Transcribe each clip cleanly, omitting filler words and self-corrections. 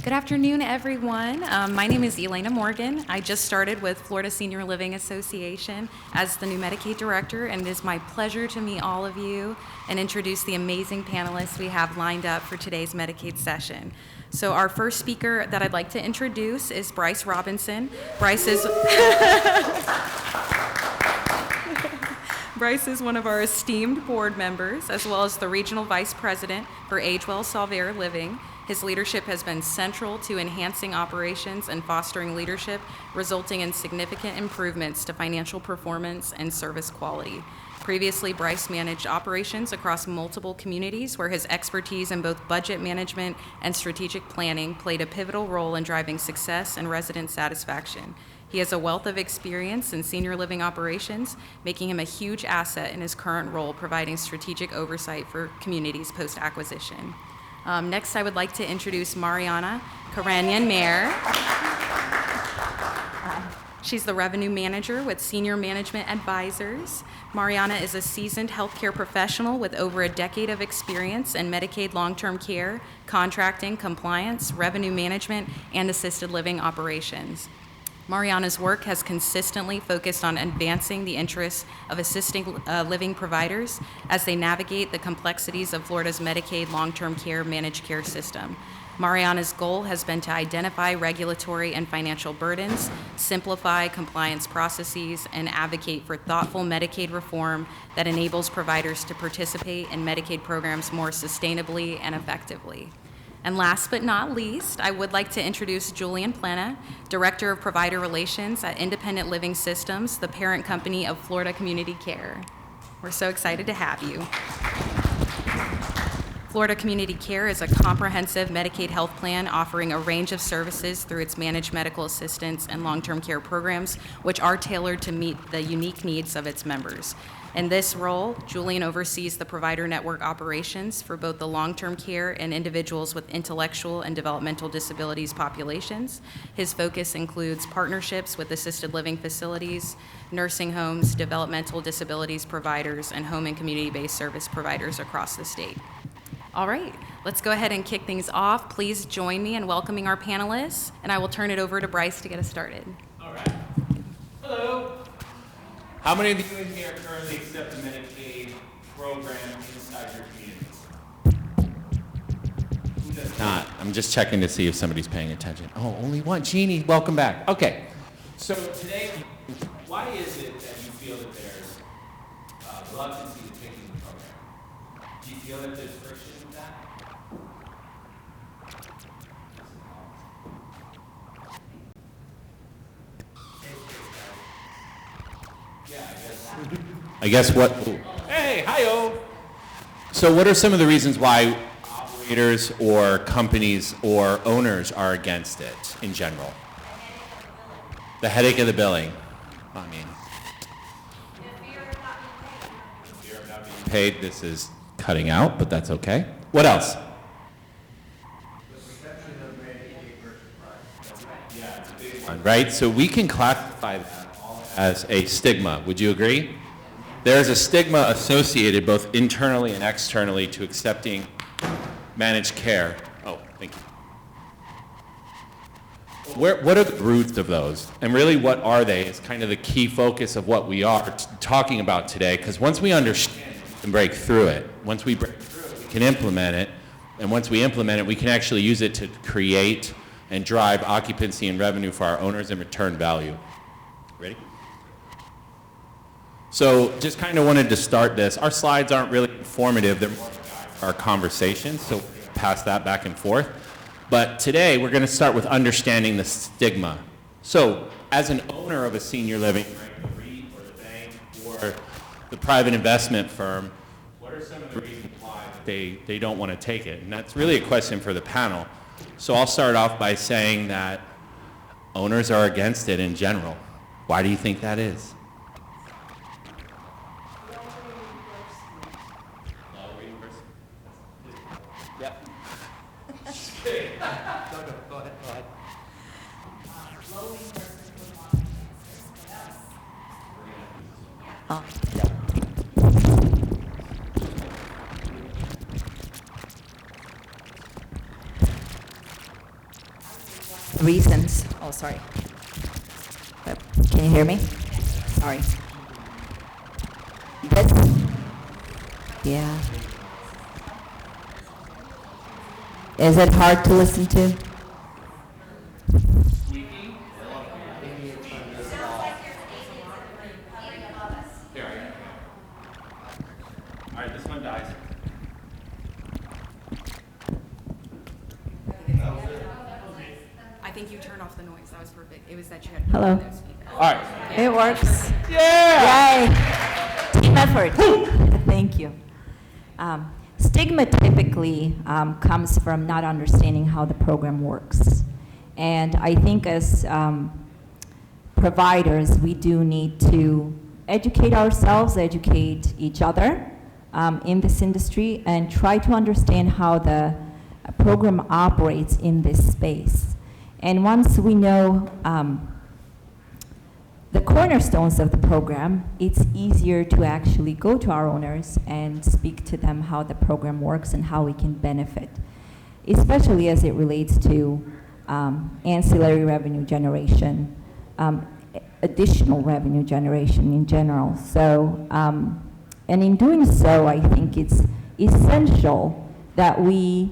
Good afternoon, everyone. My name is Elena Morgan. I just started with Florida Senior Living Association as the new Medicaid director, and it is my pleasure to meet all of you and introduce the amazing panelists we have lined up for today's Medicaid session. So our first speaker that I'd like to introduce is Bryce Robinson. Bryce is Bryce is one of our esteemed board members, as well as the regional vice president for AgeWell Solvere Living. His leadership has been central to enhancing operations and fostering leadership, resulting in significant improvements to financial performance and service quality. Previously, Bryce managed operations across multiple communities where his expertise in both budget management and strategic planning played a pivotal role in driving success and resident satisfaction. He has a wealth of experience in senior living operations, making him a huge asset in his current role, providing strategic oversight for communities post-acquisition. Next, I would like to introduce Mariana, Karanyan Mayor. She's the revenue manager with Senior Management Advisors. Mariana is a seasoned healthcare professional with over a decade of experience in Medicaid long-term care, contracting, compliance, revenue management, and assisted living operations. Mariana's work has consistently focused on advancing the interests of assisting living providers as they navigate the complexities of Florida's Medicaid long-term care managed care system. Mariana's goal has been to identify regulatory and financial burdens, simplify compliance processes, and advocate for thoughtful Medicaid reform that enables providers to participate in Medicaid programs more sustainably and effectively. And last but not least, I would like to introduce Julian Plana, Director of Provider Relations at Independent Living Systems, the parent company of Florida Community Care. We're so excited to have you. Florida Community Care is a comprehensive Medicaid health plan offering a range of services through its managed medical assistance and long-term care programs, which are tailored to meet the unique needs of its members. In this role, Julian oversees the provider network operations for both the long-term care and individuals with intellectual and developmental disabilities populations. His focus includes partnerships with assisted living facilities, nursing homes, developmental disabilities providers, and home and community-based service providers across the state. All right, let's go ahead and kick things off. Please join me in welcoming our panelists, and I will turn it over to Bryce to get us started. All right. Hello. How many of you in here currently accept the Medicaid program inside your communities? Who does not? I'm just checking to see if somebody's paying attention. Oh, only one. Jeannie, welcome back. Okay. So today, why is it that you feel that there's reluctancy to taking the program? Do you feel that there's friction with that? I guess what? Hey, hi-oh. So what are some of the reasons why operators or companies or owners are against it in general? The headache of the billing. I mean, the fear of not being paid. This is cutting out, but that's okay. What else? The perception of Medicaid versus private. Yeah, it's a big one, right? So we can classify that as a stigma. Would you agree? There's a stigma associated both internally and externally to accepting managed care. Oh, thank you. What are the roots of those? And really, what are they is kind of the key focus of what we are talking about today, because once we understand it, we can break through it. Once we break through it, we can implement it. And once we implement it, we can actually use it to create and drive occupancy and revenue for our owners and return value. Ready? So just kind of wanted to start this. Our slides aren't really informative. They're more of our conversation, so we'll pass that back and forth. But today, we're going to start with understanding the stigma. So as an owner of a senior living, the REIT or the bank or the private investment firm, what are some of the reasons why they don't want to take it? And that's really a question for the panel. So I'll start off by saying that owners are against it in general. Why do you think that is? reasons. Oh, sorry. Can you hear me? Sorry. Yeah. Is it hard to listen to? All right, this one dies. I think you turned off the noise. That was perfect. It was that you had Hello. those feedback. All right. It works. Yeah! Yay! Team effort. Thank you. Stigma typically comes from not understanding how the program works. And I think as providers, we do need to educate ourselves, educate each other in this industry, and try to understand how the program operates in this space. And once we know the cornerstones of the program, it's easier to actually go to our owners and speak to them how the program works and how we can benefit, especially as it relates to ancillary revenue generation, additional revenue generation in general. So, and in doing so, I think it's essential that we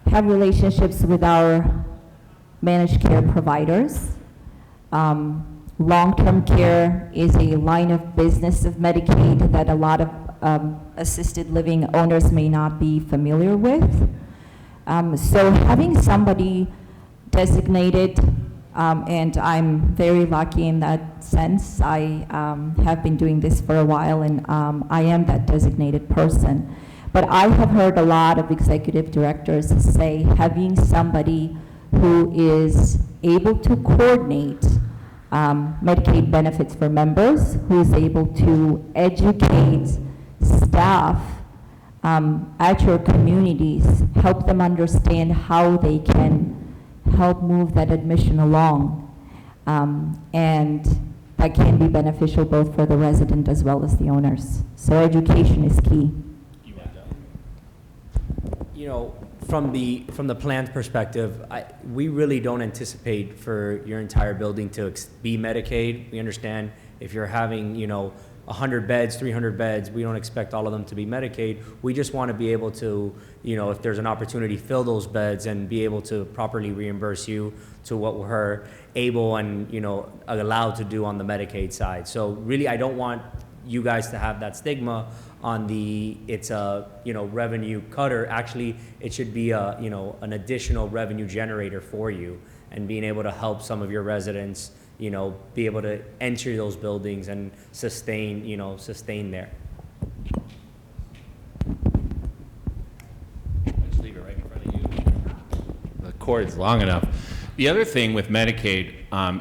have relationships with our managed care providers. Long-term care is a line of business of Medicaid that a lot of assisted living owners may not be familiar with. So having somebody designated, and I'm very lucky in that sense. I have been doing this for a while, and I am that designated person. But I have heard a lot of executive directors say having somebody who is able to coordinate Medicaid benefits for members, who is able to educate staff at your communities, help them understand how they can help move that admission along. And that can be beneficial both for the resident as well as the owners. So education is key. You know, from the plan's perspective, we really don't anticipate for your entire building to be Medicaid. We understand if you're having, 100 beds, 300 beds, we don't expect all of them to be Medicaid. We just want to be able to, if there's an opportunity, fill those beds and be able to properly reimburse you to what we're able and, allowed to do on the Medicaid side. So really, I don't want you guys to have that stigma on it's a, revenue cutter. Actually, it should be a, an additional revenue generator for you, and being able to help some of your residents, be able to enter those buildings and sustain there. Let's leave it right in front of you. The cord's long enough. The other thing with Medicaid,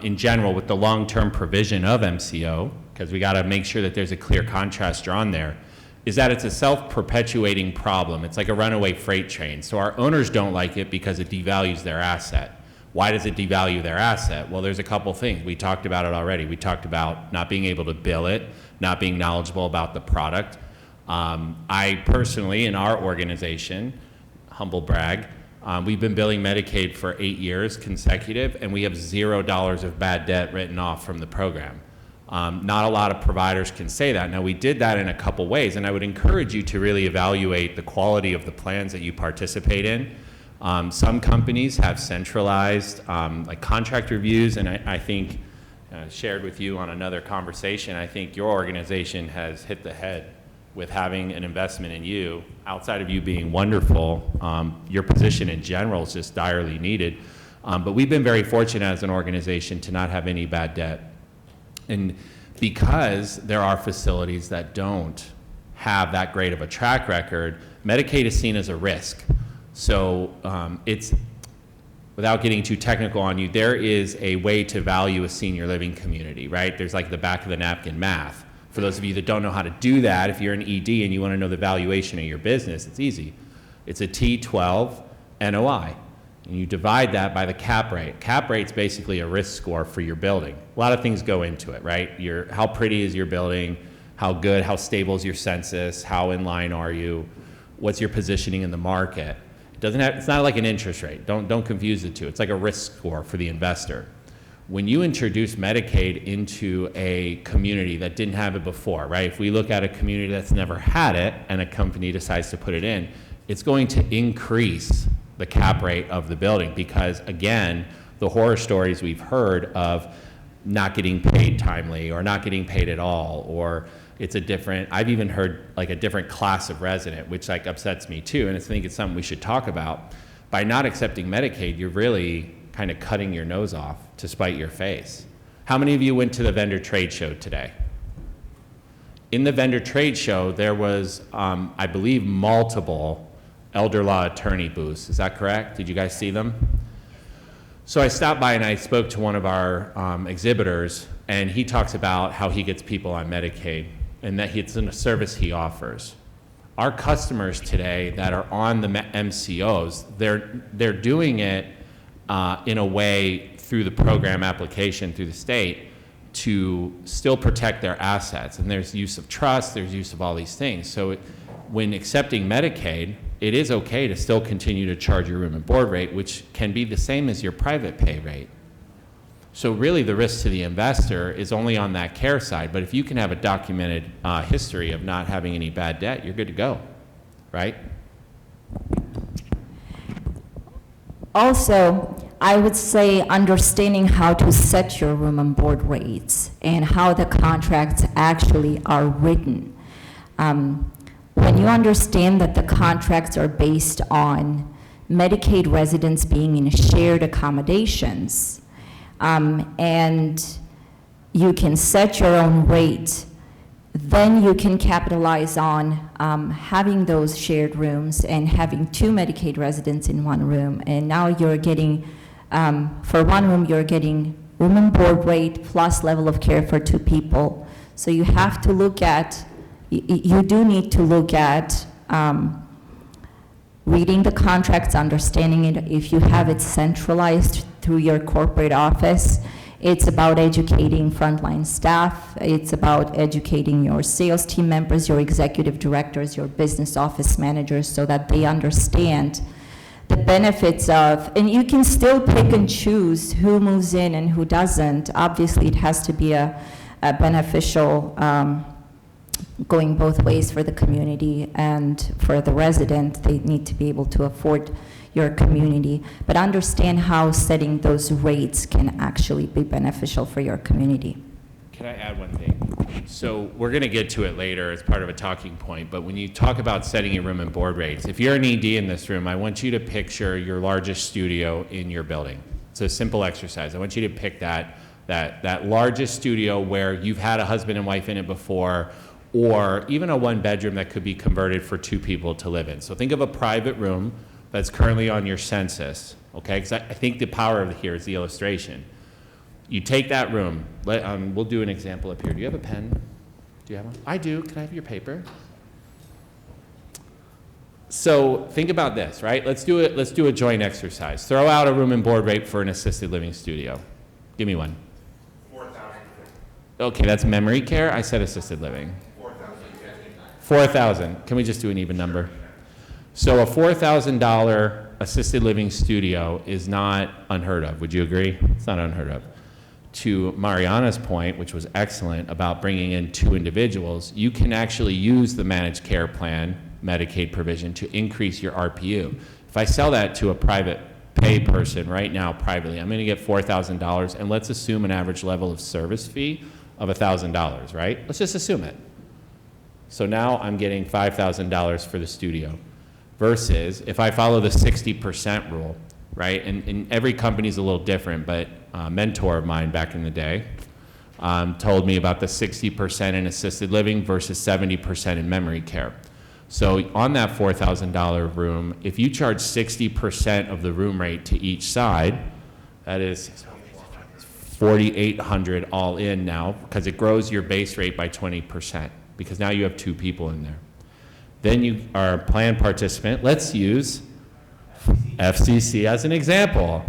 in general, with the long-term provision of MCO, because we got to make sure that there's a clear contrast drawn there, is that it's a self-perpetuating problem. It's like a runaway freight train. So our owners don't like it because it devalues their asset. Why does it devalue their asset? Well, there's a couple things. We talked about it already. We talked about not being able to bill it, not being knowledgeable about the product. I personally, in our organization, humble brag, we've been billing Medicaid for 8 years consecutive, and we have $0 of bad debt written off from the program. Not a lot of providers can say that. Now, we did that in a couple ways, and I would encourage you to really evaluate the quality of the plans that you participate in. Some companies have centralized like contract reviews, and I think, shared with you on another conversation, I think your organization has hit the head with having an investment in you. Outside of you being wonderful, your position in general is just direly needed. But we've been very fortunate as an organization to not have any bad debt. And because there are facilities that don't have that great of a track record, Medicaid is seen as a risk. So it's, without getting too technical on you, there is a way to value a senior living community, right? There's like the back of the napkin math. For those of you that don't know how to do that, if you're an ED and you want to know the valuation of your business, it's easy. It's a T12 NOI. And you divide that by the cap rate. Cap rate's basically a risk score for your building. A lot of things go into it, right? How pretty is your building? How good, how stable is your census? How in line are you? What's your positioning in the market? It's not like an interest rate. Don't confuse the two. It's like a risk score for the investor. When you introduce Medicaid into a community that didn't have it before, right? If we look at a community that's never had it and a company decides to put it in, it's going to increase the cap rate of the building because, again, the horror stories we've heard of not getting paid timely or not getting paid at all, or it's a different, I've even heard like a different class of resident, which like upsets me too, and I think it's something we should talk about. By not accepting Medicaid, you're really kind of cutting your nose off to spite your face. How many of you went to the vendor trade show today? In the vendor trade show, there was, I believe, multiple elder law attorney booths. Is that correct? Did you guys see them? So I stopped by and I spoke to one of our exhibitors, and he talks about how he gets people on Medicaid and that it's a service he offers. Our customers today that are on the MCOs, they're doing it in a way through the program application through the state to still protect their assets. And there's use of trust, there's use of all these things. So when accepting Medicaid, it is okay to still continue to charge your room and board rate, which can be the same as your private pay rate. So really the risk to the investor is only on that care side, but if you can have a documented history of not having any bad debt, you're good to go, right? Also, I would say understanding how to set your room and board rates and how the contracts actually are written. When you understand that the contracts are based on Medicaid residents being in shared accommodations, and you can set your own rate, then you can capitalize on having those shared rooms and having 2 Medicaid residents in one room. And now you're getting, for one room, you're getting room and board rate plus level of care for 2 people. So you have to look at, you do need to look at reading the contracts, understanding it. If you have it centralized through your corporate office, it's about educating frontline staff. It's about educating your sales team members, your executive directors, your business office managers, so that they understand the benefits of, and you can still pick and choose who moves in and who doesn't. Obviously, it has to be a beneficial, going both ways for the community and for the resident. They need to be able to afford your community, but understand how setting those rates can actually be beneficial for your community. Can I add one thing? So we're going to get to it later as part of a talking point, but when you talk about setting your room and board rates, if you're an ED in this room, I want you to picture your largest studio in your building. It's a simple exercise. I want you to pick that largest studio where you've had a husband and wife in it before, or even a 1-bedroom that could be converted for 2 people to live in. So think of a private room that's currently on your census, okay? Because I think the power of here is the illustration. You take that room, we'll do an example up here. Do you have a pen? Do you have one? I do. Can I have your paper? So think about this, right? Let's do a joint exercise. Throw out a room and board rate for an assisted living studio. Give me one. 4,000. Okay, that's memory care. I said assisted living. 4,000. Can we just do an even number? So a $4,000 assisted living studio is not unheard of. Would you agree? It's not unheard of. To Mariana's point, which was excellent, about bringing in 2 individuals, you can actually use the managed care plan Medicaid provision to increase your RPU. If I sell that to a private pay person right now privately, I'm going to get $4,000, and let's assume an average level of service fee of $1,000, right? Let's just assume it. So now I'm getting $5,000 for the studio. Versus if I follow the 60% rule, right? And every company's a little different, but a mentor of mine back in the day told me about the 60% in assisted living versus 70% in memory care. So on that $4,000 room, if you charge 60% of the room rate to each side, that is $4,800 all in now, because it grows your base rate by 20%, because now you have 2 people in there. Then you are a plan participant. Let's use FCC as an example.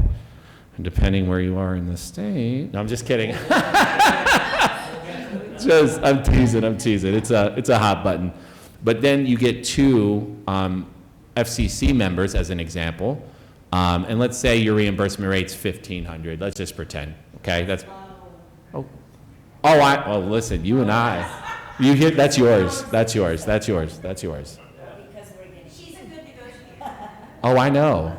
And depending where you are in the state, no, I'm just kidding. I'm teasing. It's a hot button. But then you get 2 FCC members, as an example, and let's say your reimbursement rate's $1,500. Let's just pretend, okay? That's listen, you and I, you hear, that's yours. She's a good negotiator. Oh, I know.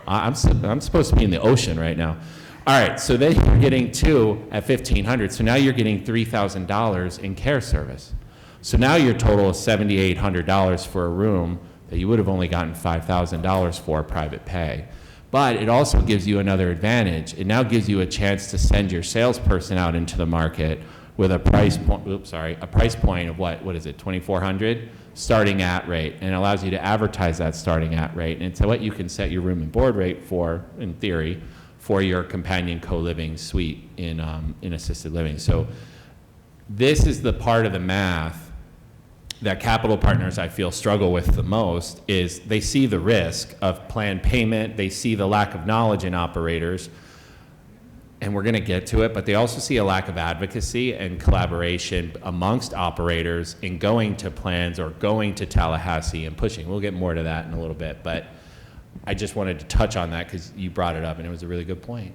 I'm supposed to be in the ocean right now. All right, so then you're getting two at $1,500. So now you're getting $3,000 in care service. So now your total is $7,800 for a room that you would have only gotten $5,000 for private pay. But it also gives you another advantage. It now gives you a chance to send your salesperson out into the market with a price point, a price point of what is it, $2,400 starting at rate, and it allows you to advertise that starting at rate. And so what you can set your room and board rate for, in theory, for your companion co-living suite in assisted living. So this is the part of the math that capital partners, I feel, struggle with the most, is they see the risk of planned payment, they see the lack of knowledge in operators, and we're gonna get to it, but they also see a lack of advocacy and collaboration amongst operators in going to plans or going to Tallahassee and pushing. We'll get more to that in a little bit, but I just wanted to touch on that because you brought it up and it was a really good point.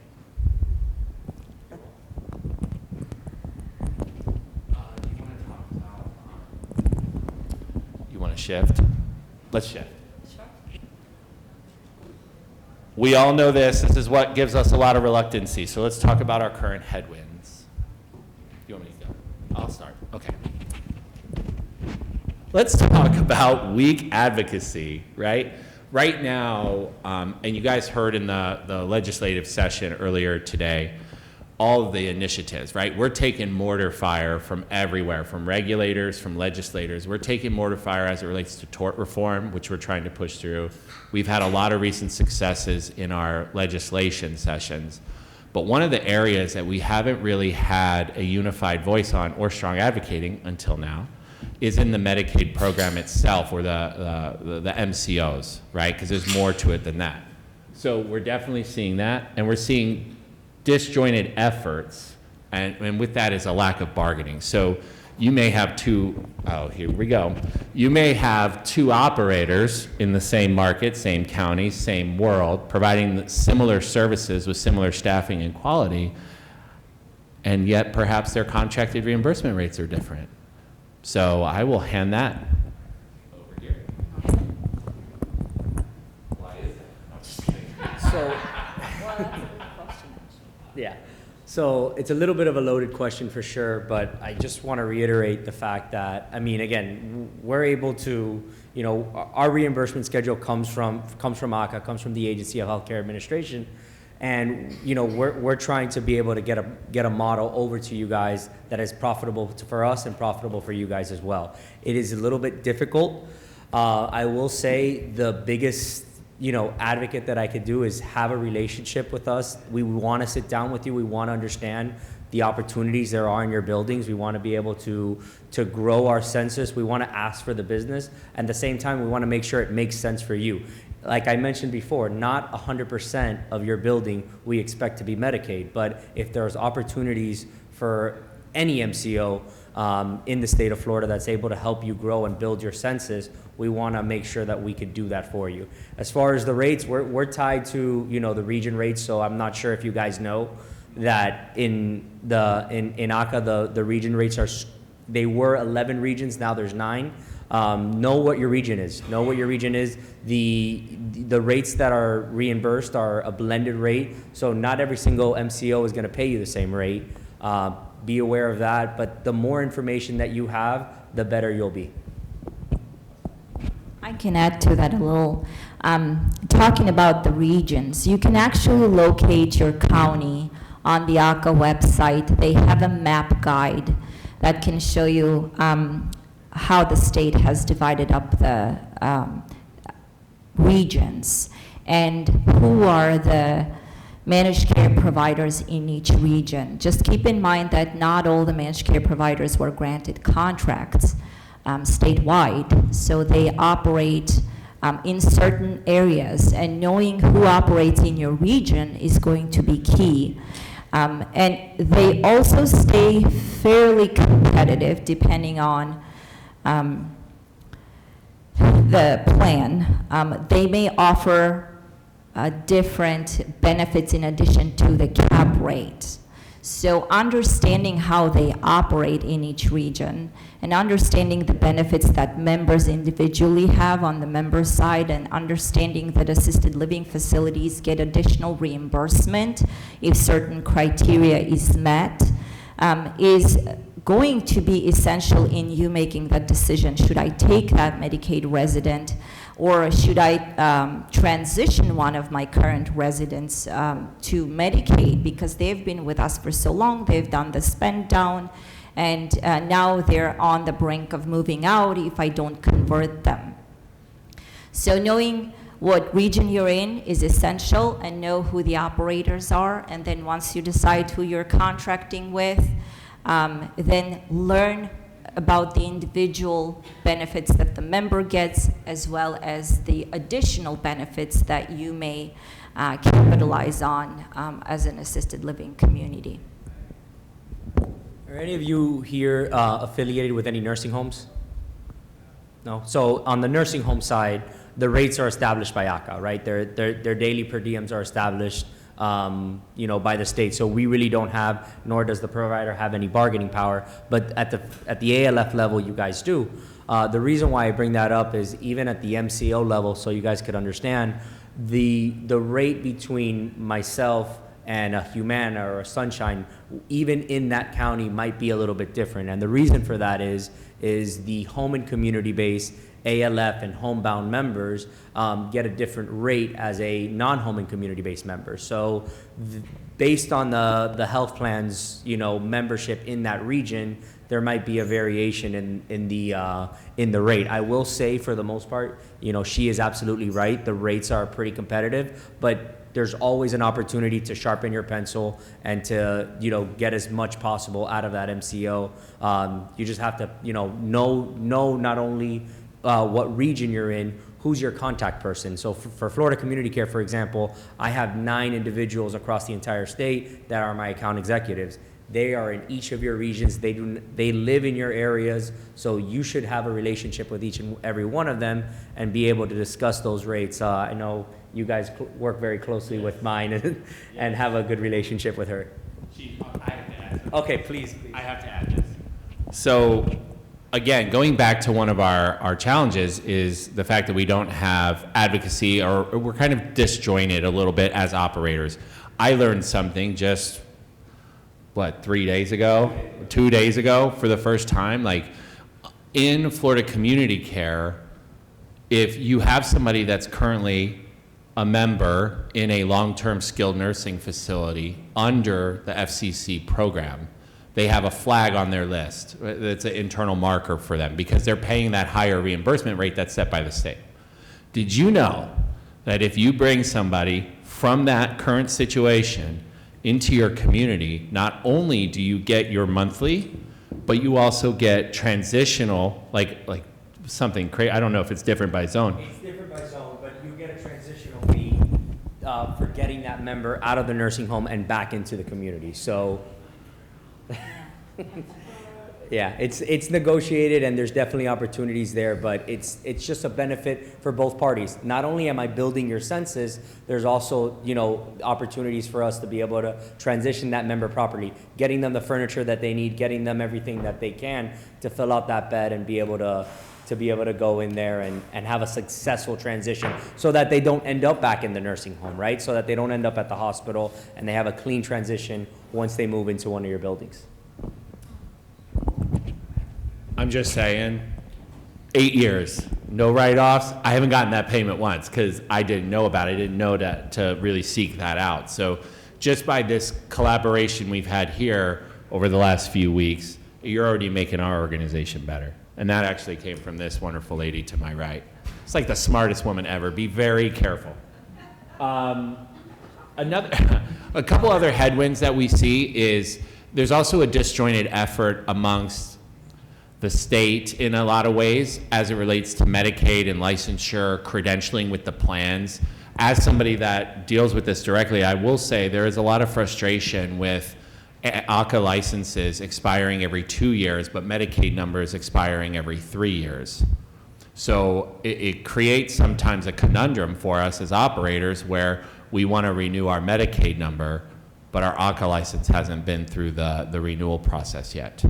You want to shift? Let's shift. Sure. We all know this. This is what gives us a lot of reluctancy. So let's talk about our current headwinds. You want me to go? I'll start. Okay. Let's talk about weak advocacy, right? Right now, and you guys heard in the legislative session earlier today, all of the initiatives, right? We're taking mortar fire from everywhere, from regulators, from legislators. We're taking mortar fire as it relates to tort reform, which we're trying to push through. We've had a lot of recent successes in our legislation sessions. But one of the areas that we haven't really had a unified voice on or strong advocating until now is in the Medicaid program itself, or the MCOs, right? Because there's more to it than that. So we're definitely seeing that, and we're seeing disjointed efforts, and with that is a lack of bargaining. So you may have here we go. You may have two operators in the same market, same county, same world, providing similar services with similar staffing and quality, and yet perhaps their contracted reimbursement rates are different. So I will hand that over here. Why is that? I'm just kidding. Yeah. So it's a little bit of a loaded question for sure, but I just want to reiterate the fact that, I mean, again, we're able to, you know, our reimbursement schedule comes from ACA, comes from the Agency of Healthcare Administration. And you know, we're trying to be able to get a model over to you guys that is profitable for us and profitable for you guys as well. It is a little bit difficult. I will say the biggest, you know, advocate that I could do is have a relationship with us. We want to sit down with you. We want to understand the opportunities there are in your buildings. We want to be able to grow our census. We want to ask for the business. And at the same time, we want to make sure it makes sense for you. Like I mentioned before, not 100% of your building we expect to be Medicaid, but if there's opportunities for any MCO in the state of Florida that's able to help you grow and build your census, we want to make sure that we could do that for you. As far as the rates, we're tied to, you know, the region rates, so I'm not sure if you guys know that in ACA the region rates they were 11 regions, now there's 9. Know what your region is. Know what your region is. The rates that are reimbursed are a blended rate, so not every single MCO is going to pay you the same rate. Be aware of that, but the more information that you have, the better you'll be. I can add to that a little. Talking about the regions, you can actually locate your county on the ACA website. They have a map guide that can show you how the state has divided up the regions and who are the managed care providers in each region. Just keep in mind that not all the managed care providers were granted contracts statewide, so they operate in certain areas, and knowing who operates in your region is going to be key. And they also stay fairly competitive depending on the plan, they may offer different benefits in addition to the cap rate. So understanding how they operate in each region and understanding the benefits that members individually have on the member side, and understanding that assisted living facilities get additional reimbursement if certain criteria is met, is going to be essential in you making that decision. Should I take that Medicaid resident, or should I transition one of my current residents to Medicaid, because they've been with us for so long, they've done the spend down, and now they're on the brink of moving out if I don't convert them. So knowing what region you're in is essential, and know who the operators are, and then once you decide who you're contracting with, then learn about the individual benefits that the member gets, as well as the additional benefits that you may capitalize on as an assisted living community. Are any of you here affiliated with any nursing homes? No? So on the nursing home side, the rates are established by ACA, right? Their daily per diems are established by the state. So we really don't have, nor does the provider have, any bargaining power. But at the ALF level, you guys do. The reason why I bring that up is even at the MCO level, so you guys could understand, the rate between myself and a Humana or a Sunshine, even in that county, might be a little bit different. And the reason for that is the home and community-based ALF and homebound members get a different rate as a non-home and community-based member. So based on the health plans, membership in that region, there might be a variation in the rate. I will say, for the most part, she is absolutely right. The rates are pretty competitive, but there's always an opportunity to sharpen your pencil and to get as much possible out of that MCO. You just have to know not only what region you're in, who's your contact person. So for Florida Community Care, for example, I have 9 individuals across the entire state that are my account executives. They are in each of your regions. They live in your areas, so you should have a relationship with each and every one of them and be able to discuss those rates. I know you guys work very closely with mine and have a good relationship with her. I have to add. Okay, please. I have to add this. So, again, going back to one of our challenges is the fact that we don't have advocacy, or we're kind of disjointed a little bit as operators. I learned something just, 3 days ago, 2 days ago, for the first time. Like, in Florida Community Care, if you have somebody that's currently a member in a long-term skilled nursing facility under the FCC program, they have a flag on their list. It's an internal marker for them because they're paying that higher reimbursement rate that's set by the state. Did you know that if you bring somebody from that current situation into your community, not only do you get your monthly, but you also get transitional, like something crazy. I don't know if it's different by zone. It's different by zone, but you get a transitional fee for getting that member out of the nursing home and back into the community. So, yeah, it's negotiated, and there's definitely opportunities there, but it's just a benefit for both parties. Not only am I building your census, there's also opportunities for us to be able to transition that member properly, getting them the furniture that they need, getting them everything that they can to fill out that bed and be able to go in there and have a successful transition, so that they don't end up back in the nursing home, right? So that they don't end up at the hospital, and they have a clean transition once they move into one of your buildings. I'm just saying, 8 years, no write-offs. I haven't gotten that payment once because I didn't know about it. I didn't know to really seek that out. So just by this collaboration we've had here over the last few weeks, you're already making our organization better. And that actually came from this wonderful lady to my right. It's like the smartest woman ever. Be very careful. A couple other headwinds that we see is there's also a disjointed effort amongst the state in a lot of ways as it relates to Medicaid and licensure, credentialing with the plans. As somebody that deals with this directly, I will say there is a lot of frustration with ACA licenses expiring every 2 years, but Medicaid numbers expiring every 3 years. So it creates sometimes a conundrum for us as operators where we want to renew our Medicaid number, but our ACA license hasn't been through the renewal process yet.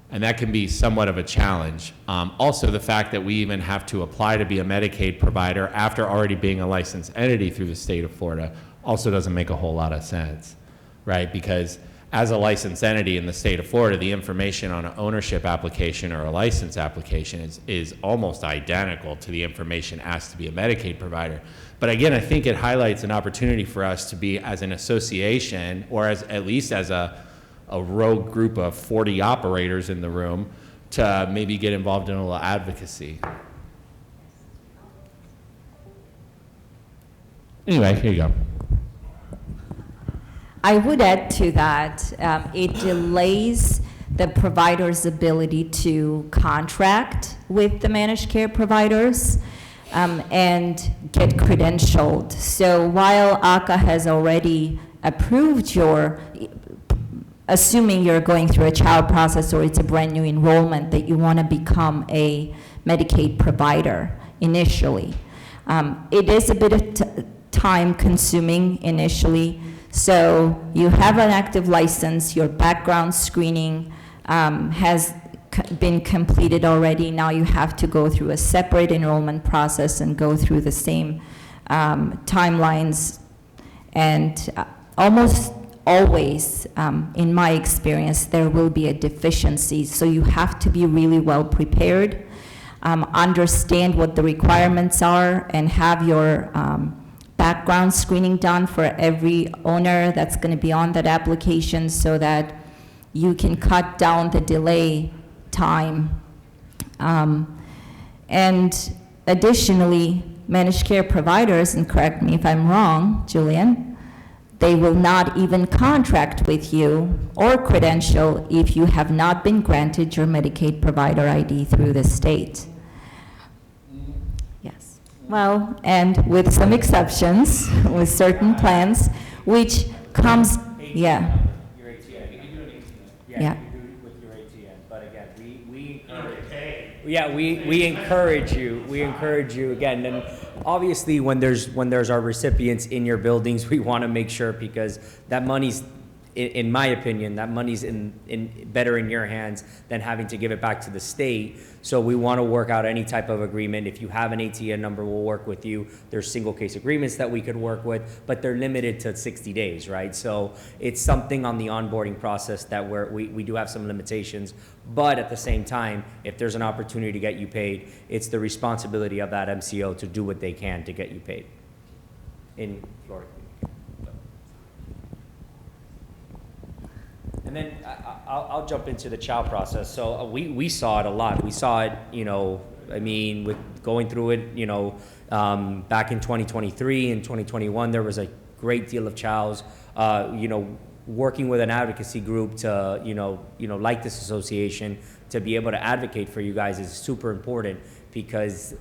And that can be somewhat of a challenge. Also, the fact that we even have to apply to be a Medicaid provider after already being a licensed entity through the state of Florida also doesn't make a whole lot of sense, right? Because as a licensed entity in the state of Florida, the information on an ownership application or a license application is almost identical to the information asked to be a Medicaid provider. But again, I think it highlights an opportunity for us to be, as an association, or as at least as a rogue group of 40 operators in the room, to maybe get involved in a little advocacy. Anyway, here you go. I would add to that, it delays the provider's ability to contract with the managed care providers and get credentialed. So while ACA has already approved assuming you're going through a child process or it's a brand new enrollment, that you want to become a Medicaid provider initially. It is a bit of time consuming initially. So you have an active license, your background screening has been completed already. Now you have to go through a separate enrollment process and go through the same timelines. And almost always, in my experience, there will be a deficiency. So you have to be really well prepared, understand what the requirements are, and have your background screening done for every owner that's going to be on that application, so that you can cut down the delay time. And additionally, managed care providers, and correct me if I'm wrong, Julian, they will not even contract with you or credential if you have not been granted your Medicaid provider ID through the state. Yes. Well, and with some exceptions, with certain plans, which comes, yeah. Your ATM, you can do an ATM. Yeah. You can do it with your ATM, but again, we encourage we encourage you again, and obviously when there's our recipients in your buildings, we want to make sure, because that money's, in my opinion, that money's better in your hands than having to give it back to the state. So we want to work out any type of agreement. If you have an ATM number, we'll work with you. There's single case agreements that we could work with, but they're limited to 60 days, right? So it's something on the onboarding process that we do have some limitations, but at the same time, if there's an opportunity to get you paid, it's the responsibility of that MCO to do what they can to get you paid in Florida. And then I'll jump into the child process. So we saw it a lot. We saw it, with going through it, back in 2023 and 2021, there was a great deal of childs, working with an advocacy group to, like this association, to be able to advocate for you guys is super important, because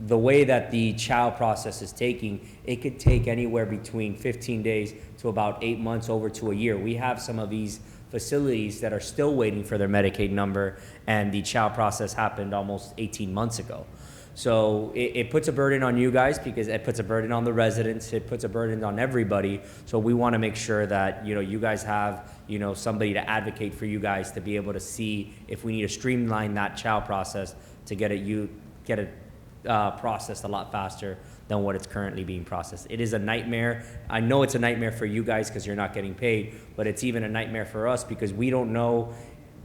the way that the child process is taking, it could take anywhere between 15 days to about 8 months over to a year. We have some of these facilities that are still waiting for their Medicaid number, and the child process happened almost 18 months ago. So it puts a burden on you guys, because it puts a burden on the residents, it puts a burden on everybody. So we want to make sure that you guys have somebody to advocate for you guys, to be able to see if we need to streamline that child process to get it processed a lot faster than what it's currently being processed. It is a nightmare. I know it's a nightmare for you guys because you're not getting paid, but it's even a nightmare for us because we don't know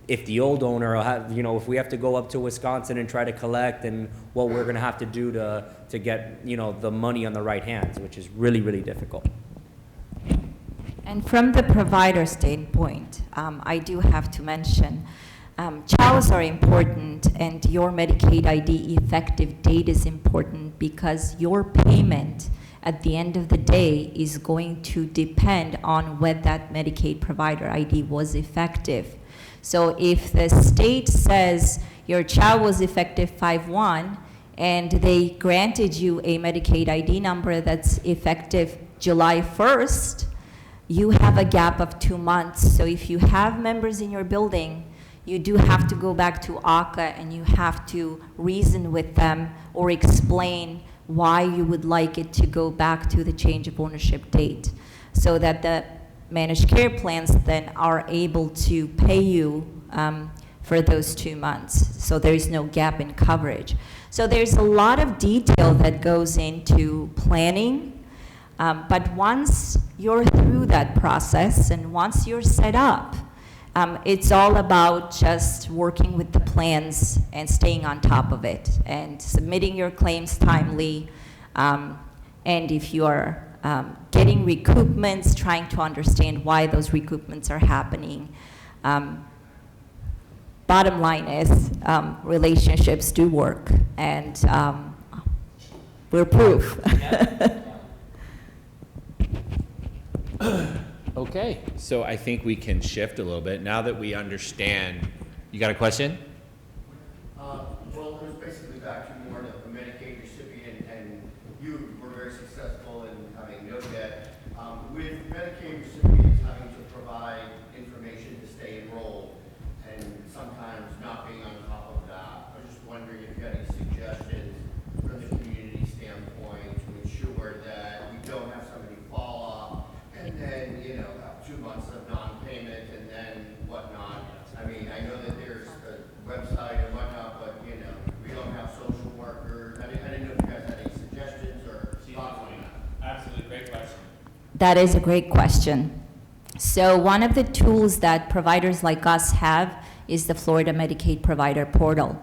if the old owner will have, if we have to go up to Wisconsin and try to collect, and what we're gonna have to do to get, the money on the right hands, which is really, really difficult. And from the provider standpoint, I do have to mention, childs are important, and your Medicaid ID effective date is important, because your payment at the end of the day is going to depend on when that Medicaid provider ID was effective. So if the state says your child was effective 5/1 and they granted you a Medicaid ID number that's effective July 1st, you have a gap of 2 months. So if you have members in your building, you do have to go back to ACA and you have to reason with them or explain why you would like it to go back to the change of ownership date, so that the managed care plans then are able to pay you for those 2 months. So there is no gap in coverage. So there's a lot of detail that goes into planning, but once you're through that process and once you're set up, it's all about just working with the plans and staying on top of it and submitting your claims timely. And if you are getting recoupments, trying to understand why those recoupments are happening. Bottom line is relationships do work, and we're proof. Okay, so I think we can shift a little bit now that we understand. You got a question? Well, it was basically back to more the Medicaid recipient, and you were very successful in having no debt. With Medicaid recipients having to provide information to stay enrolled, and sometimes not being on top of that, I was just wondering if you had any suggestions from the community standpoint to ensure that we don't have somebody fall off, and then, you know, have 2 months of non-payment and then whatnot. I mean, I know that there's a website and whatnot, but, you know, we don't have social workers. I didn't know if you guys had any suggestions or thoughts on that. Absolutely, great question. That is a great question. So one of the tools that providers like us have is the Florida Medicaid Provider Portal.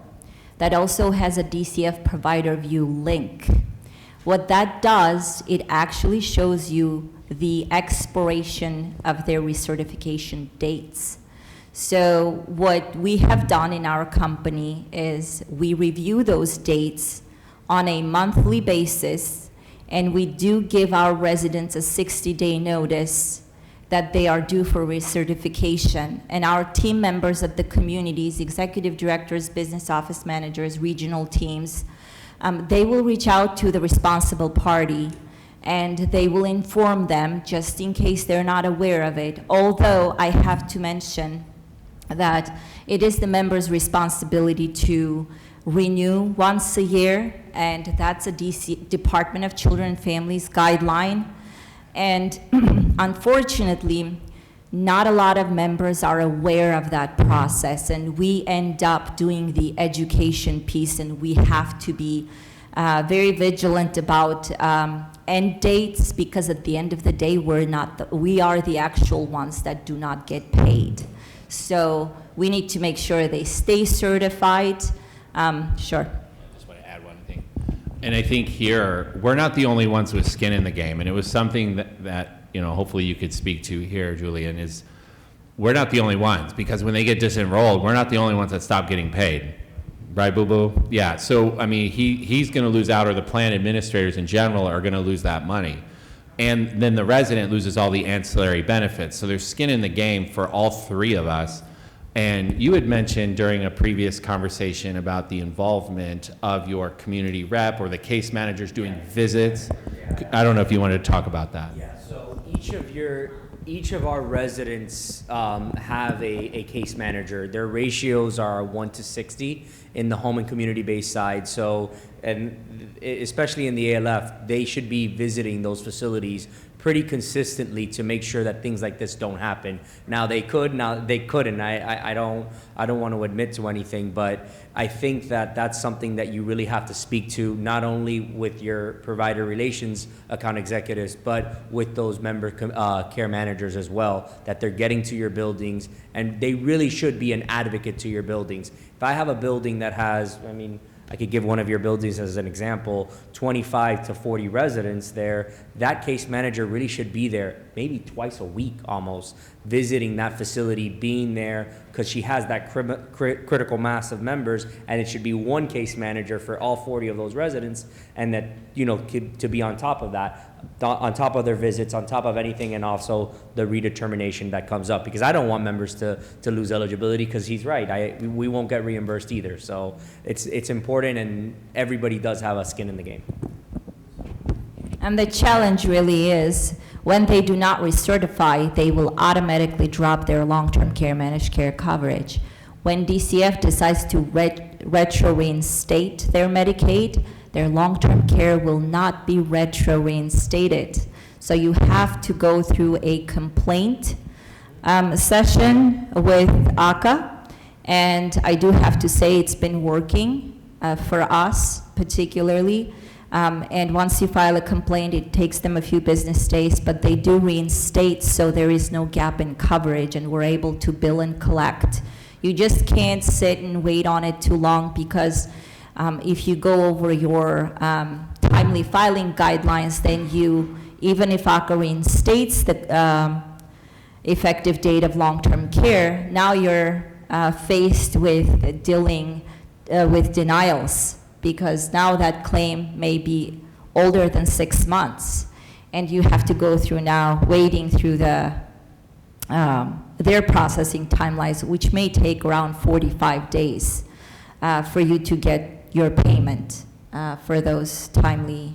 That also has a DCF Provider View link. What that does, it actually shows you the expiration of their recertification dates. So what we have done in our company is we review those dates on a monthly basis, and we do give our residents a 60-day notice that they are due for recertification. And our team members at the communities, executive directors, business office managers, regional teams, they will reach out to the responsible party and they will inform them just in case they're not aware of it. Although I have to mention that it is the member's responsibility to renew once a year, and that's a DC Department of Children and Families guideline. And unfortunately, not a lot of members are aware of that process, and we end up doing the education piece, and we have to be very vigilant about end dates, because at the end of the day, we are the actual ones that do not get paid. So we need to make sure they stay certified. Sure. I just want to add one thing. And I think here, we're not the only ones with skin in the game, and it was something that you know, hopefully you could speak to here, Julian, is we're not the only ones, because when they get disenrolled, we're not the only ones that stop getting paid. Right, boo-boo? Yeah, so, I mean, he's going to lose out, or the plan administrators in general are going to lose that money. And then the resident loses all the ancillary benefits. So there's skin in the game for all three of us. And you had mentioned during a previous conversation about the involvement of your community rep or the case managers doing visits. I don't know if you wanted to talk about that. Yeah, so each of our residents have a case manager. Their ratios are 1 to 60 in the home and community-based side. So, and especially in the ALF, they should be visiting those facilities pretty consistently to make sure that things like this don't happen. Now they couldn't. I don't want to admit to anything, but I think that that's something that you really have to speak to, not only with your provider relations account executives, but with those member care managers as well, that they're getting to your buildings, and they really should be an advocate to your buildings. If I have a building that has, I mean, I could give one of your buildings as an example, 25 to 40 residents there, that case manager really should be there maybe twice a week almost, visiting that facility, being there, because she has that critical mass of members, and it should be one case manager for all 40 of those residents, and that, you know, to be on top of that, on top of their visits, on top of anything, and also the redetermination that comes up, because I don't want members to lose eligibility, because he's right, we won't get reimbursed either. So it's important, and everybody does have a skin in the game. And the challenge really is when they do not recertify, they will automatically drop their long-term care managed care coverage. When DCF decides to retro reinstate their Medicaid, their long-term care will not be retro reinstated. So you have to go through a complaint session with ACA, and I do have to say it's been working for us particularly. And once you file a complaint, it takes them a few business days, but they do reinstate, so there is no gap in coverage, and we're able to bill and collect. You just can't sit and wait on it too long, because if you go over your timely filing guidelines, then you, even if ACA reinstates the effective date of long-term care, now you're faced with dealing with denials, because now that claim may be older than 6 months, and you have to go through now waiting through the their processing timelines, which may take around 45 days for you to get your payment for those timely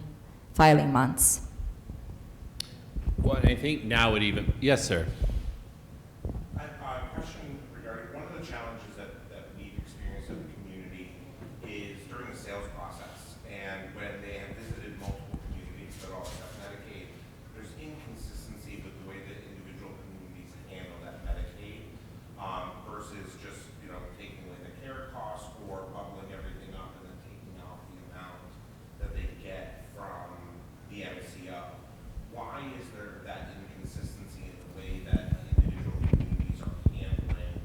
filing months. Well, I think now it even, yes, sir. I have a question regarding one of the challenges that we've experienced as a community is during the sales process, and when they have visited multiple communities that all accept Medicaid, there's inconsistency with the way that individual communities handle that Medicaid versus just taking away the care costs or bubbling everything up and then taking off the amount that they get from the MCO. Why is there that inconsistency in the way that individual communities are handling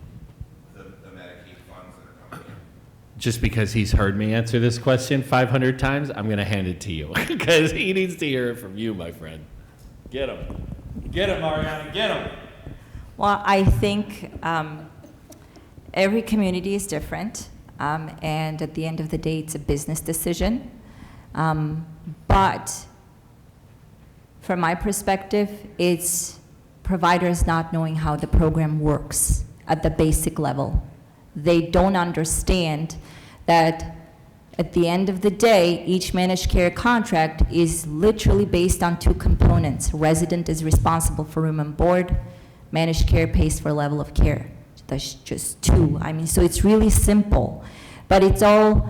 the Medicaid funds that are coming in? Just because he's heard me answer this question 500 times, I'm going to hand it to you because he needs to hear it from you, my friend. Get him. Get him, Mariana. Get him. Well, I think every community is different, and at the end of the day, it's a business decision. But from my perspective, it's providers not knowing how the program works at the basic level. They don't understand that at the end of the day, each managed care contract is literally based on 2 components. Resident is responsible for room and board. Managed care pays for level of care. That's just 2. I mean, so it's really simple. But it's all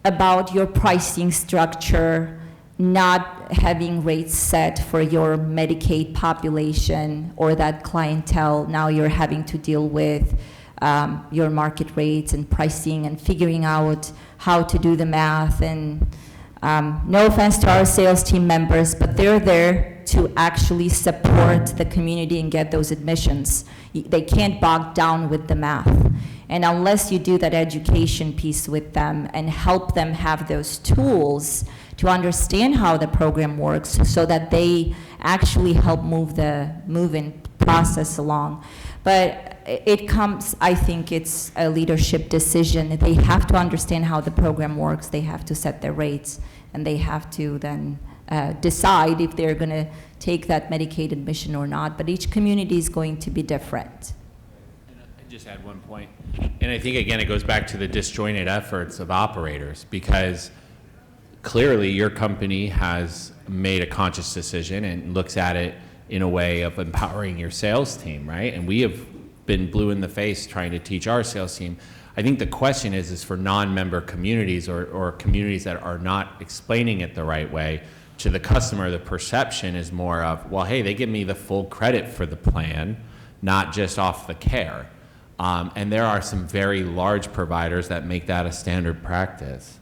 about your pricing structure, not having rates set for your Medicaid population or that clientele. Now you're having to deal with your market rates and pricing and figuring out how to do the math. And no offense to our sales team members, but they're there to actually support the community and get those admissions. They can't bog down with the math. And unless you do that education piece with them and help them have those tools to understand how the program works so that they actually help move the move-in process along. But it comes, I think it's a leadership decision. They have to understand how the program works. They have to set their rates, and they have to then decide if they're going to take that Medicaid admission or not. But each community is going to be different. I just had one point. And I think, again, it goes back to the disjointed efforts of operators, because clearly your company has made a conscious decision and looks at it in a way of empowering your sales team, right? And we have been blue in the face trying to teach our sales team. I think the question is for non-member communities or communities that are not explaining it the right way to the customer, the perception is more of, well, hey, they give me the full credit for the plan, not just off the care. And there are some very large providers that make that a standard practice.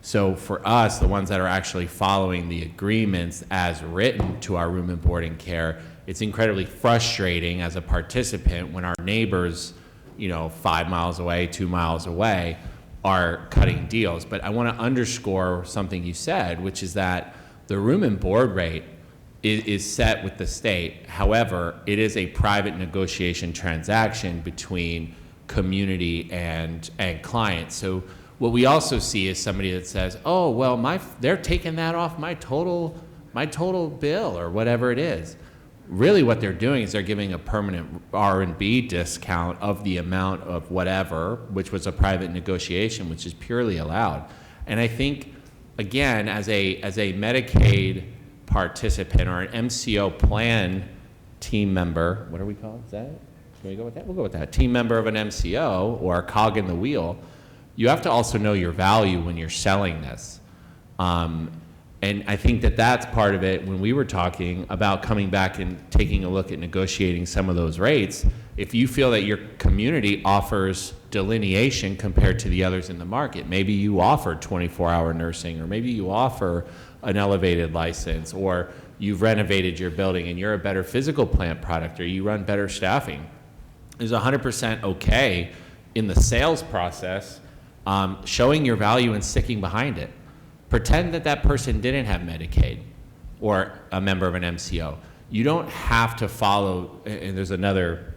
So for us, the ones that are actually following the agreements as written to our room and boarding care, it's incredibly frustrating as a participant when our neighbors, 5 miles away, 2 miles away, are cutting deals. But I want to underscore something you said, which is that the room and board rate is set with the state. However, it is a private negotiation transaction between community and client. So what we also see is somebody that says, oh, well, they're taking that off my total bill or whatever it is. Really what they're doing is they're giving a permanent R&B discount of the amount of whatever, which was a private negotiation, which is purely allowed. And I think, again, as a Medicaid participant or an MCO plan team member, what are we called? Is that it? Can we go with that? We'll go with that. Team member of an MCO or a cog in the wheel. You have to also know your value when you're selling this. And I think that that's part of it when we were talking about coming back and taking a look at negotiating some of those rates. If you feel that your community offers delineation compared to the others in the market, maybe you offer 24-hour nursing, or maybe you offer an elevated license, or you've renovated your building and you're a better physical plant product, or you run better staffing, is 100% okay in the sales process, showing your value and sticking behind it. Pretend that that person didn't have Medicaid or a member of an MCO. You don't have to follow, and there's another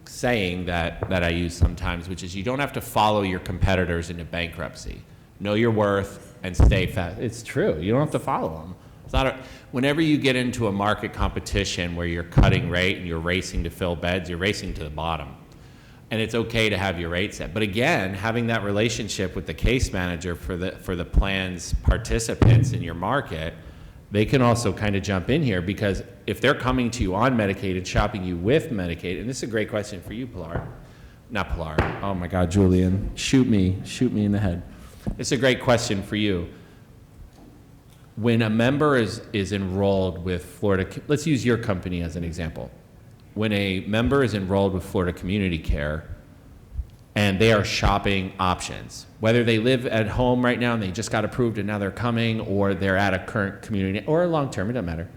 saying that I use sometimes, which is you don't have to follow your competitors into bankruptcy. Know your worth and stay fast. It's true. You don't have to follow them. It's not whenever you get into a market competition where you're cutting rate and you're racing to fill beds, you're racing to the bottom. And it's okay to have your rate set. But again, having that relationship with the case manager for the plan's participants in your market, they can also kind of jump in here, because if they're coming to you on Medicaid and shopping you with Medicaid, and this is a great question for you, Pilar. Not Pilar. Oh my God, Julian, shoot me in the head. It's a great question for you. When a member is enrolled with Florida, let's use your company as an example. When a member is enrolled with Florida Community Care and they are shopping options, whether they live at home right now and they just got approved and now they're coming, or they're at a current community or long-term, it doesn't matter.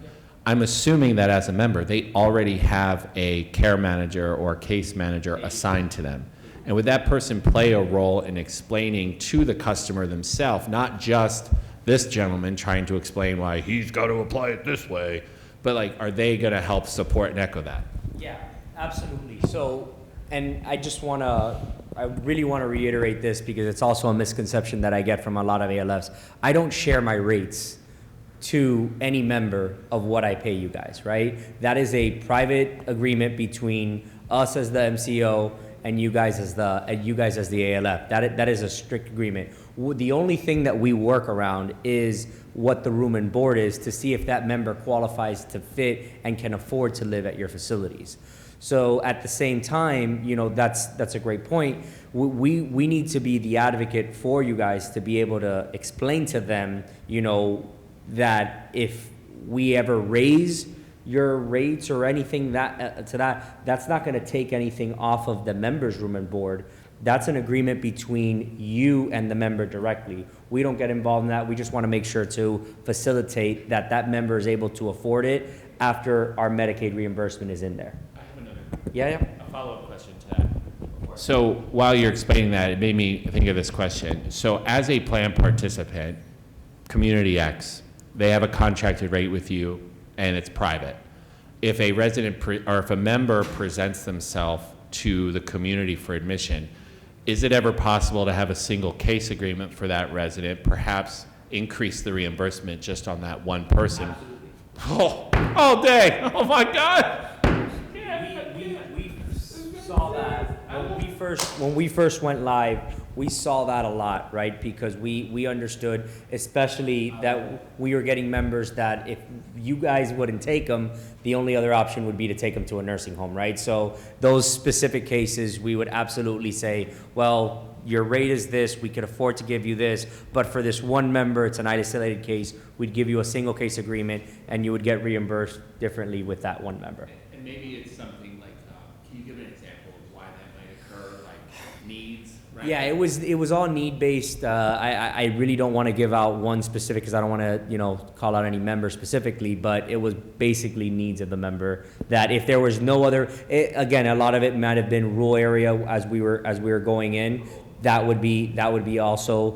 I'm assuming that as a member, they already have a care manager or case manager assigned to them. And would that person play a role in explaining to the customer themselves, not just this gentleman trying to explain why he's got to apply it this way, but like, are they going to help support and echo that? Yeah, absolutely. So, and I really want to reiterate this, because it's also a misconception that I get from a lot of ALFs. I don't share my rates to any member of what I pay you guys, right? That is a private agreement between us as the MCO and you guys as the ALF. That is a strict agreement. The only thing that we work around is what the room and board is, to see if that member qualifies to fit and can afford to live at your facilities. So at the same time, you know, that's a great point. We need to be the advocate for you guys to be able to explain to them, you know, that if we ever raise your rates or anything that's not going to take anything off of the members' room and board. That's an agreement between you and the member directly. We don't get involved in that. We just want to make sure to facilitate that member is able to afford it after our Medicaid reimbursement is in there. I have another A follow-up question to that. So while you're explaining that, it made me think of this question. So as a plan participant, Community X, they have a contracted rate with you and it's private. If a resident or if a member presents themselves to the community for admission, is it ever possible to have a single case agreement for that resident, perhaps increase the reimbursement just on that one person? Oh dang, oh my God. We saw that when we first went live. We saw that a lot, right? Because we understood, especially that we were getting members that if you guys wouldn't take them, the only other option would be to take them to a nursing home, right? So those specific cases, we would absolutely say, well, your rate is this, we could afford to give you this, but for this one member, it's an isolated case, we'd give you a single case agreement and you would get reimbursed differently with that one member. And maybe it's something like, can you give an example of why that might occur, like needs? Right? Yeah, it was all need-based. I really don't want to give out one specific, because I don't want to, call out any member specifically, but it was basically needs of the member, that if there was no other, again, a lot of it might have been rural area as we were going in. That would be also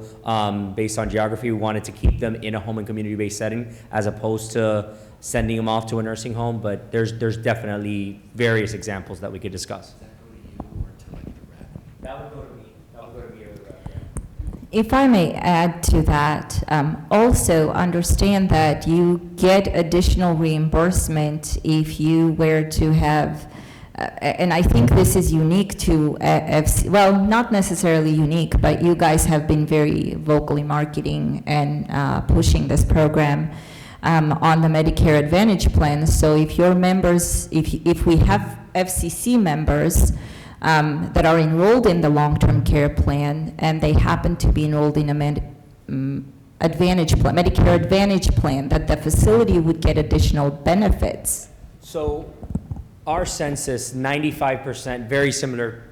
based on geography. We wanted to keep them in a home and community-based setting as opposed to sending them off to a nursing home, but there's definitely various examples that we could discuss. Does that go to you or to like the rep? That would go to me. If I may add to that, also understand that you get additional reimbursement if you were to have, and I think this is unique to FC, well, not necessarily unique, but you guys have been very vocally marketing and pushing this program. on the Medicare Advantage plan. So if your members, if we have FCC members that are enrolled in the long-term care plan and they happen to be enrolled in a Advantage plan, Medicare Advantage plan, that the facility would get additional benefits. So our census, 95%, very similar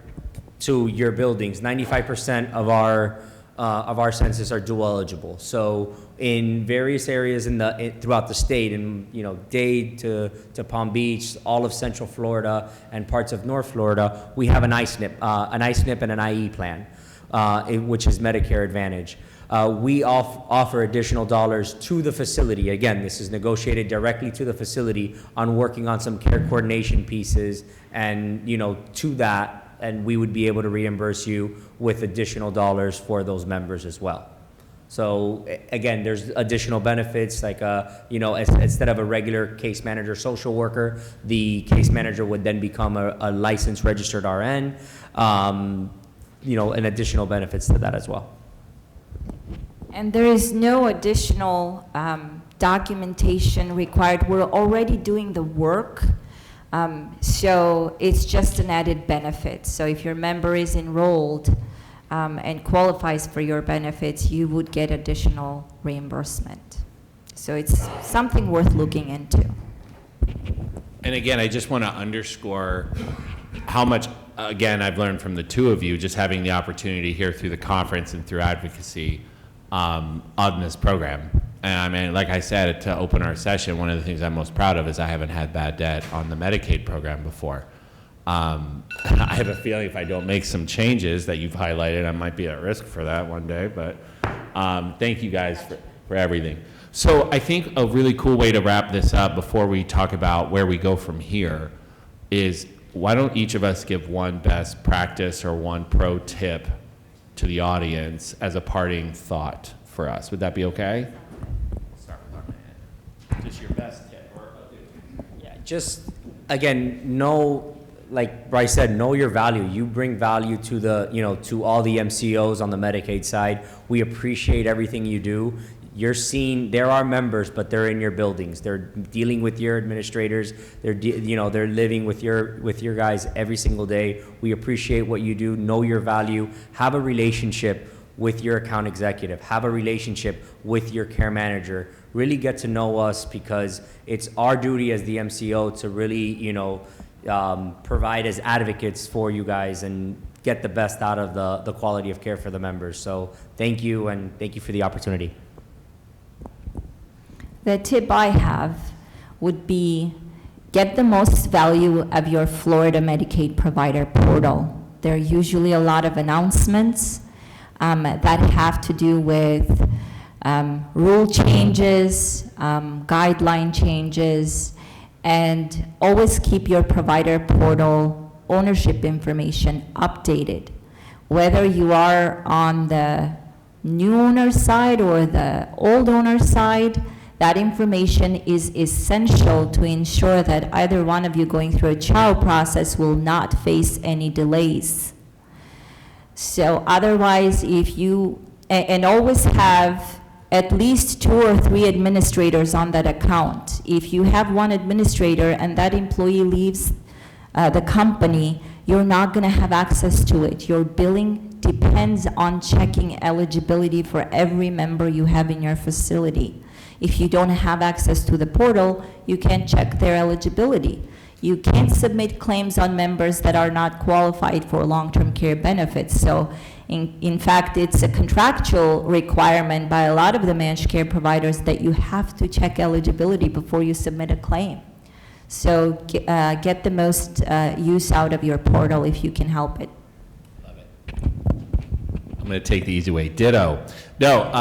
to your buildings, 95% of our census are dual eligible. So in various areas throughout the state, in Dade to Palm Beach, all of Central Florida and parts of North Florida, we have an ISNP and an IE plan, which is Medicare Advantage. We offer additional dollars to the facility. Again, this is negotiated directly to the facility on working on some care coordination pieces, and to that, and we would be able to reimburse you with additional dollars for those members as well. So again, there's additional benefits, like instead of a regular case manager social worker, the case manager would then become a licensed registered RN, and additional benefits to that as well. And there is no additional documentation required. We're already doing the work, so it's just an added benefit. So if your member is enrolled and qualifies for your benefits, you would get additional reimbursement. So it's something worth looking into. And again, I just want to underscore how much, again, I've learned from the two of you, just having the opportunity here through the conference and through advocacy on this program. And I mean, like I said, to open our session, one of the things I'm most proud of is I haven't had bad debt on the Medicaid program before. I have a feeling if I don't make some changes that you've highlighted, I might be at risk for that one day, but thank you guys for everything. So I think a really cool way to wrap this up before we talk about where we go from here is, why don't each of us give one best practice or one pro tip to the audience as a parting thought for us? Would that be okay? Start with our man. Just your best tip. Yeah, just again, like Bryce said, know your value. You bring value to to all the MCOs on the Medicaid side. We appreciate everything you do. There are members, but they're in your buildings. They're dealing with your administrators. They're living with your guys every single day. We appreciate what you do. Know your value. Have a relationship with your account executive. Have a relationship with your care manager. Really get to know us, because it's our duty as the MCO to really, provide as advocates for you guys and get the best out of the quality of care for the members. So thank you, and thank you for the opportunity. The tip I have would be, get the most value of your Florida Medicaid provider portal. There are usually a lot of announcements that have to do with rule changes, guideline changes, and always keep your provider portal ownership information updated. Whether you are on the new owner side or the old owner side, that information is essential to ensure that either one of you going through a child process will not face any delays. So otherwise, and always have at least 2 or 3 administrators on that account. If you have one administrator and that employee leaves the company, you're not going to have access to it. Your billing depends on checking eligibility for every member you have in your facility. If you don't have access to the portal, you can't check their eligibility. You can't submit claims on members that are not qualified for long-term care benefits. So in fact, it's a contractual requirement by a lot of the managed care providers that you have to check eligibility before you submit a claim. So get the most use out of your portal if you can help it. Love it. I'm going to take the easy way. Ditto. No,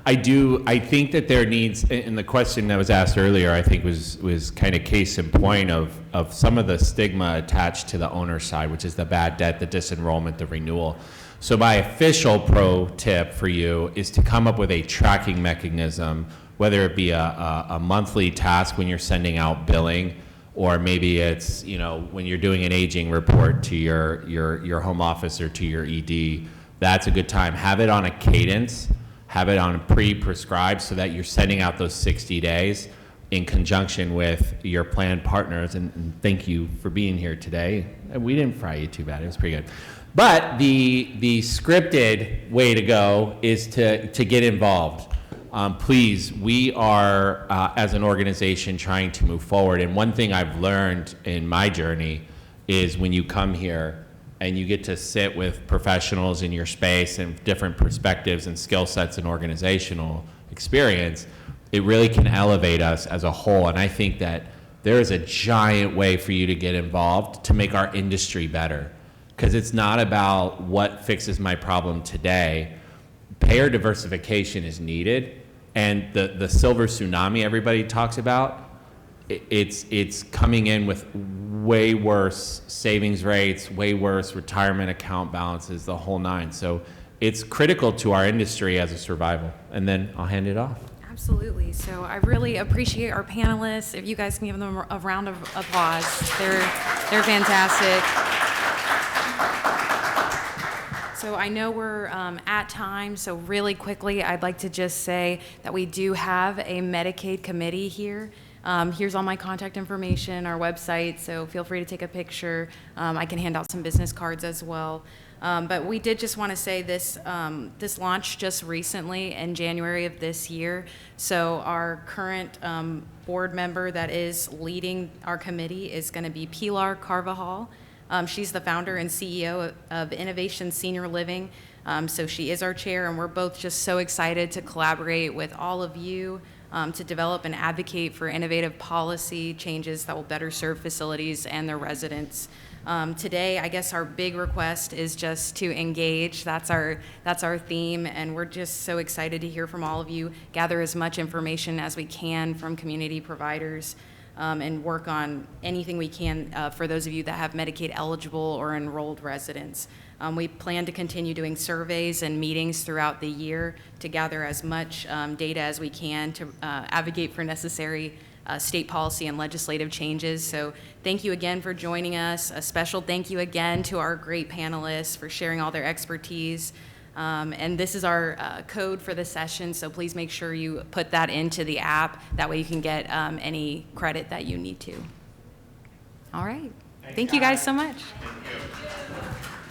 I think that there needs, and the question that was asked earlier, I think was kind of case in point of some of the stigma attached to the owner side, which is the bad debt, the disenrollment, the renewal. So my official pro tip for you is to come up with a tracking mechanism, whether it be a monthly task when you're sending out billing, or maybe it's, when you're doing an aging report to your home office or to your ED. That's a good time. Have it on a cadence have it on pre-prescribed so that you're sending out those 60 days in conjunction with your plan partners. And thank you for being here today. We didn't fry you too bad. It was pretty good. But the scripted way to go is to get involved. Please, we are, as an organization, trying to move forward. And one thing I've learned in my journey is when you come here and you get to sit with professionals in your space and different perspectives and skill sets and organizational experience, it really can elevate us as a whole. And I think that there is a giant way for you to get involved to make our industry better. Because it's not about what fixes my problem today. Payer diversification is needed. And the silver tsunami everybody talks about, it's coming in with way worse savings rates, way worse retirement account balances, the whole nine. So it's critical to our industry as a survival. And then I'll hand it off. Absolutely. So I really appreciate our panelists. If you guys can give them a round of applause. They're fantastic. So I know we're at time, so really quickly, I'd like to just say that we do have a Medicaid committee here. Here's all my contact information, our website, so feel free to take a picture. I can hand out some business cards as well. But we did just want to say this launched just recently in January of this year. So our current board member that is leading our committee is going to be Pilar Carvajal. She's the founder and CEO of Innovation Senior Living. So she is our chair, and we're both just so excited to collaborate with all of you to develop and advocate for innovative policy changes that will better serve facilities and their residents. Today, I guess our big request is just to engage. That's our theme, and we're just so excited to hear from all of you, gather as much information as we can from community providers, and work on anything we can for those of you that have Medicaid eligible or enrolled residents. We plan to continue doing surveys and meetings throughout the year to gather as much data as we can to advocate for necessary state policy and legislative changes. So thank you again for joining us. A special thank you again to our great panelists for sharing all their expertise. And this is our code for the session, so please make sure you put that into the app. That way you can get any credit that you need to. All right. Thank you guys so much. Thank you.